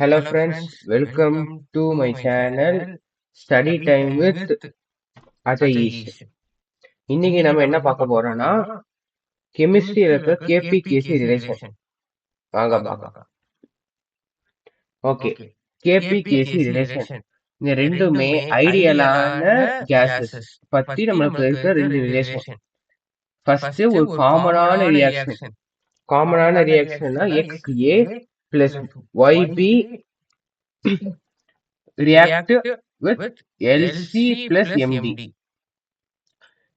Hello friends, welcome to my channel Study Time with Ajayish. இன்னைக்கு நம்ம என்ன பார்க்க போறோம்னா கெமிஸ்ட்ரியில இருக்க கேபி-கேசி ரிலேஷன். வாங்க பார்க்கலாம். ஓகே, கேபி-கேசி ரிலேஷன் இந்த ரெண்டுமே ஐடியலான கேசஸ் பத்தி நம்மளுக்கு இருக்க ரெண்டு ரிலேஷன். ஃபர்ஸ்ட் ஒரு காமனான ரியாக்ஷன்னா XA plus YB react with LC plus MD.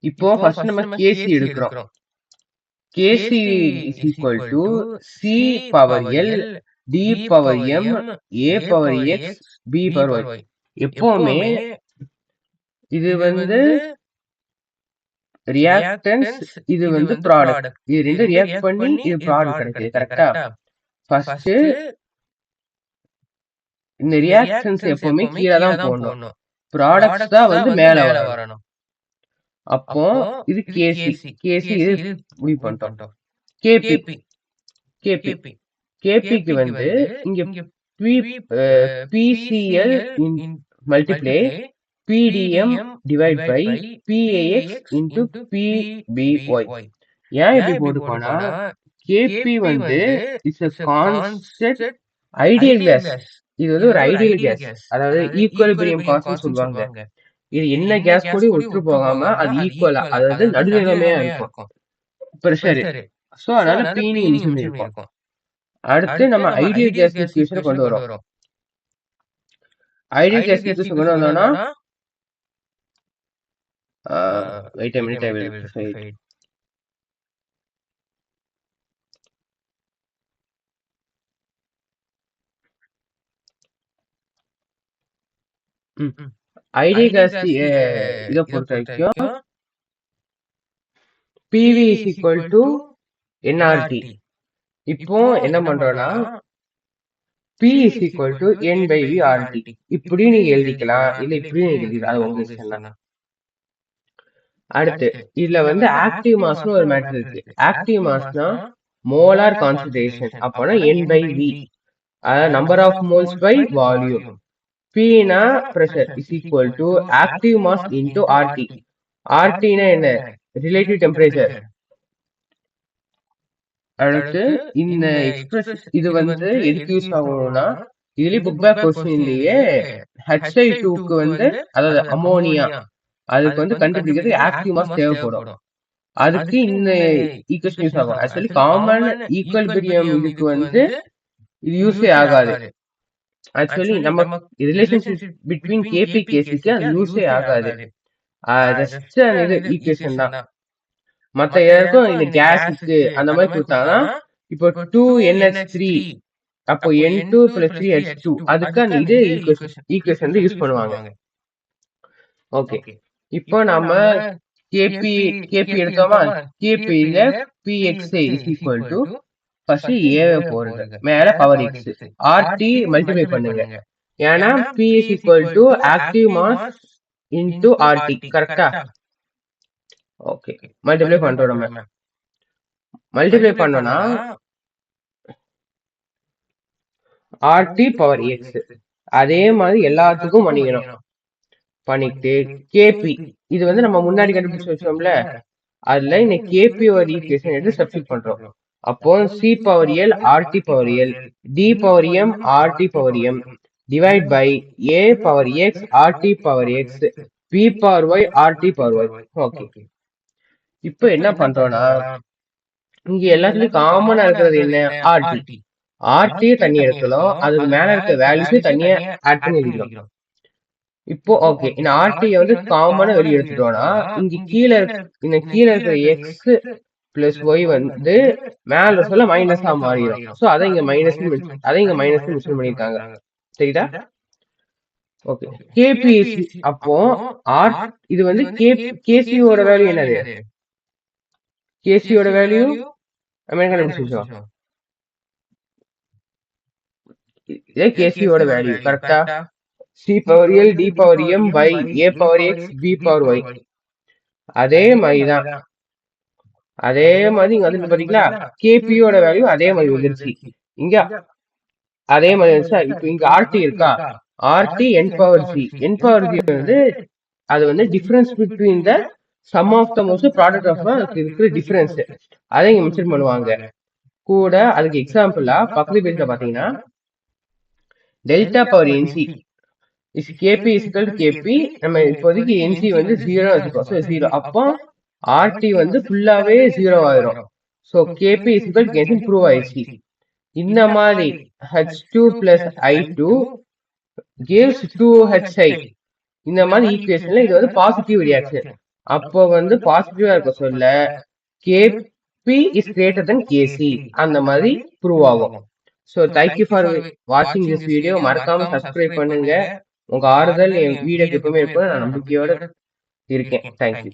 இப்போ ஃபர்ஸ்ட் நம்ம KC எடுக்கிறோம். KC is equal to C power L D power M A power X B power Y. எப்பவுமே இது ரியாக்டன்ஸ், இது ப்ராடக்ட். இது ரெண்டு ரியாக்ட் பண்ணி இது ப்ராடக்ட் கிடைக்குது. கரெக்டா? ஃபர்ஸ்ட் இந்த ரியாக்ஷன்ஸ் எப்பவுமே கீழே தான் போகணும், ப்ராடக்ட்ஸ் தான் மேல வரணும். அப்போ இது கேசி இது முடிவு பண்ணிட்டோம். கேபிக்கு இங்க PCL multiply PTM divide by PAX into PBY. ஏன் இப்படி போட்டுக்கோனா KP it's a constant ideal case. இது ஒரு ஐடியல் கேஸ், அதாவது ஈக்குவலிபிரியம் கான்ஸ்டன்ட் சொல்லுவாங்க. இது என்ன கேஸ் கூட ஒற்று போகாம அது ஈக்குவலா, அதாவது நடுநிலைமையா இருக்கும் பிரஷர். சோ அதனால பீனி மென்ஷன் இருக்கும். அடுத்து நம்ம ஐடியல் கேஸ் ஈக்குவேஷன் கொண்டு வரோம். ஐடியல் கேஸ் ஈக்குவேஷன் கொண்டு வந்தோம்னா wait a minute, I will verify it. Ideal case இத பொறுத்த வரைக்கும் PV is equal to nRT. இப்போ என்ன பண்றோம்னா P is equal to N by V RT. இப்படி நீங்க எழுதிக்கலாம், இல்ல இப்படி நீங்க எழுதிக்கலாம், அது உங்க இஷ்டம் தான். அடுத்து இதுல ஆக்டிவ் மாஸ்னு ஒரு மேட்டர் இருக்கு. ஆக்டிவ் மாஸ்னா மோலார் கான்சன்ட்ரேஷன், அப்போனா N by V, அதாவது number of moles by volume. P னா pressure is equal to active mass into RT. RT னா என்ன? Relative temperature. அடுத்து இந்த எக்ஸ்பிரஷன் இது எதுக்கு யூஸ் ஆகும்னா, இதுலயே புக் பேக் கொஸ்டின்லயே HI2க்கு அதாவது அமோனியா, அதுக்கு கண்டுபிடிக்கிறது ஆக்டிவ் மாஸ் தேவைப்படும். அதுக்கு இந்த ஈக்குவேஷன் யூஸ் ஆகும். ஆக்சுவலி காமன் ஈக்குவலிபிரியம் இதுக்கு இது யூஸே ஆகாது. ஆக்சுவலி நம்ம ரிலேஷன்ஷிப் பிட்வீன் கேபி கேசிக்கு அது யூஸே ஆகாது. ஜஸ்ட் இது ஈக்குவேஷன் தான். மத்த எல்லாருக்கும் இந்த கேஸுக்கு அந்த மாதிரி கொடுத்தாங்கன்னா, இப்போ 2NH3 அப்போ N2 + 3H2 அதுக்கு அந்த இது ஈக்குவேஷன் யூஸ் பண்ணுவாங்க. ஓகே, இப்போ நம்ம கேபி எடுத்தோமா, கேபில PXA is equal to first A போடுங்க, மேல பவர் X, RT மல்டிப்ளை பண்ணுங்க. ஏன்னா P is equal to active mass into RT. கரெக்டா? ஓகே, மல்டிப்ளை பண்றோம். நம்ம மல்டிப்ளை பண்ணோம்னா RT பவர் X அதே மாதிரி எல்லாத்துக்கும் பண்ணிட்டு கேபி இது நம்ம முன்னாடி கண்டுபிடிச்சு வச்சோம்ல, அதுல இந்த கேபி ஒரு ஈக்குவேஷன் எடுத்து சப்ஸ்டிட் பண்றோம். அப்போ C power L RT power L D power M RT power M divide by A power X RT power X B power Y RT power Y. Okay, இப்போ என்ன பண்றோம்னா இங்க எல்லாத்துலயும் காமனா இருக்கிறது என்ன? RT தண்ணி எடுக்கலாம், அதுக்கு மேல இருக்க வேல்யூஸ் தண்ணியை ஆட் பண்ணி எழுதிக்கலாம். இப்போ ஓகே, இந்த RT காமனா வெளியே எடுத்துட்டோம்னா இங்க கீழே இருக்கிற X பிளஸ் ஒய் மேல சொல்ல மைனஸா மாறிடும். சோ அதை இங்க மைனஸ் மென்ஷன் பண்ணிருக்காங்க. சரிதா? ஓகே, கேபி அப்போ ஆர் இது கேசியோட வேல்யூ என்னது? கேசியோட வேல்யூ நம்ம என்ன கண்டுபிடிச்சோம்? இதே கேசியோட வேல்யூ கரெக்டா? C power L D power M by A power X B power Y. அதே மாதிரிதான், அதே மாதிரி இங்க பாத்தீங்களா, கேபியோட வேல்யூ அதே மாதிரி வந்துருச்சு. இங்க அதே மாதிரி இப்போ இங்க ஆர்டி இருக்கா, ஆர்டி n பவர் c வந்து அது வந்து difference between the sum of the most product of இருக்கிற டிஃபரன்ஸ் அதை இங்க மென்ஷன் பண்ணுவாங்க. கூட அதுக்கு எக்ஸாம்பிளா பக்கத்து பேஜ்ல பாத்தீங்கன்னா delta power NC is KP is equal KP. நம்ம இப்போதைக்கு என்சி வந்து 0 வச்சுக்கோ, ஸோ 0. அப்போ ஆர்டி வந்து ஃபுல்லாவே 0 ஆயிரும். ஸோ கேபி இஸ்கல் கேசி ப்ரூவ் ஆயிடுச்சு. இந்த மாதிரி H2 plus I2 gives 2HI. இந்த மாதிரி ஈக்குவேஷன்ல இது வந்து பாசிட்டிவ் ரியாக்ஷன். அப்போ வந்து பாசிட்டிவா இருக்க சொல்ல கேபி இஸ் கிரேட்டர் தென் கேசி அந்த மாதிரி ப்ரூவ் ஆகும். ஸோ தேங்க்யூ ஃபார் வாட்சிங் திஸ் வீடியோ. மறக்காம சப்ஸ்கிரைப் பண்ணுங்க. உங்க ஆறுதல் என் வீடியோக்கு எப்பவுமே இருக்கும், நான் நம்பிக்கையோட இருக்கேன். தேங்க்யூ.